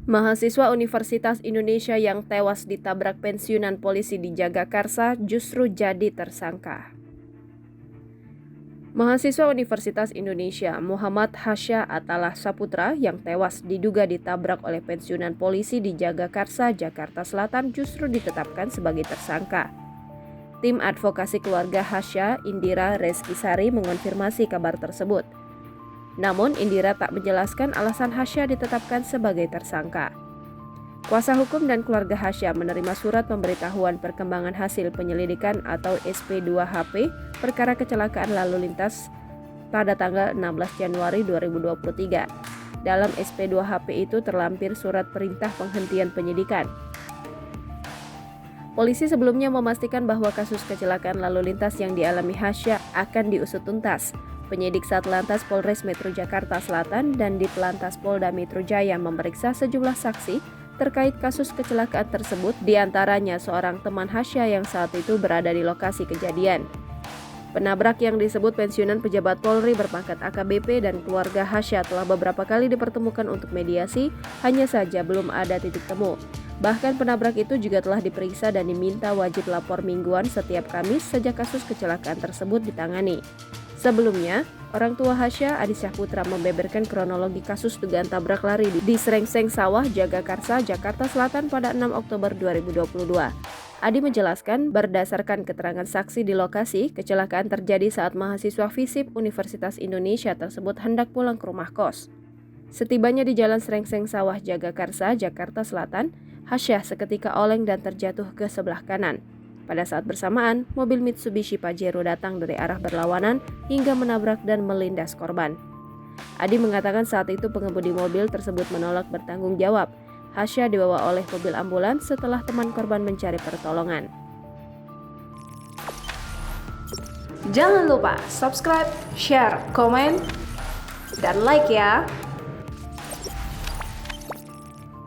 Mahasiswa Universitas Indonesia yang tewas ditabrak pensiunan polisi di Jagakarsa justru jadi tersangka. Mahasiswa Universitas Indonesia Muhammad Hasya Atalah Saputra yang tewas diduga ditabrak oleh pensiunan polisi di Jagakarsa, Jakarta Selatan justru ditetapkan sebagai tersangka. Tim advokasi keluarga Hasya, Indira Reskisari, mengonfirmasi kabar tersebut. Namun, Indira tak menjelaskan alasan Hasya ditetapkan sebagai tersangka. Kuasa hukum dan keluarga Hasya menerima surat pemberitahuan perkembangan hasil penyelidikan atau SP2HP perkara kecelakaan lalu lintas pada tanggal 16 Januari 2023. Dalam SP2HP itu terlampir surat perintah penghentian penyidikan. Polisi sebelumnya memastikan bahwa kasus kecelakaan lalu lintas yang dialami Hasya akan diusut tuntas. Penyidik Satlantas Polres Metro Jakarta Selatan dan Ditlantas Polda Metro Jaya memeriksa sejumlah saksi terkait kasus kecelakaan tersebut, diantaranya seorang teman Hasya yang saat itu berada di lokasi kejadian. Penabrak yang disebut pensiunan pejabat Polri berpangkat AKBP dan keluarga Hasya telah beberapa kali dipertemukan untuk mediasi, hanya saja belum ada titik temu. Bahkan penabrak itu juga telah diperiksa dan diminta wajib lapor mingguan setiap Kamis sejak kasus kecelakaan tersebut ditangani. Sebelumnya, orang tua Hasya, Adi Syahputra, membeberkan kronologi kasus dugaan tabrak lari di Srengseng Sawah, Jagakarsa, Jakarta Selatan pada 6 Oktober 2022. Adi menjelaskan, berdasarkan keterangan saksi di lokasi, kecelakaan terjadi saat mahasiswa FISIP Universitas Indonesia tersebut hendak pulang ke rumah kos. Setibanya di Jalan Srengseng Sawah, Jagakarsa, Jakarta Selatan, Hasya seketika oleng dan terjatuh ke sebelah kanan. Pada saat bersamaan, mobil Mitsubishi Pajero datang dari arah berlawanan hingga menabrak dan melindas korban. Adi mengatakan saat itu pengemudi mobil tersebut menolak bertanggung jawab. Hasya dibawa oleh mobil ambulans setelah teman korban mencari pertolongan. Jangan lupa subscribe, share, komen, dan like ya!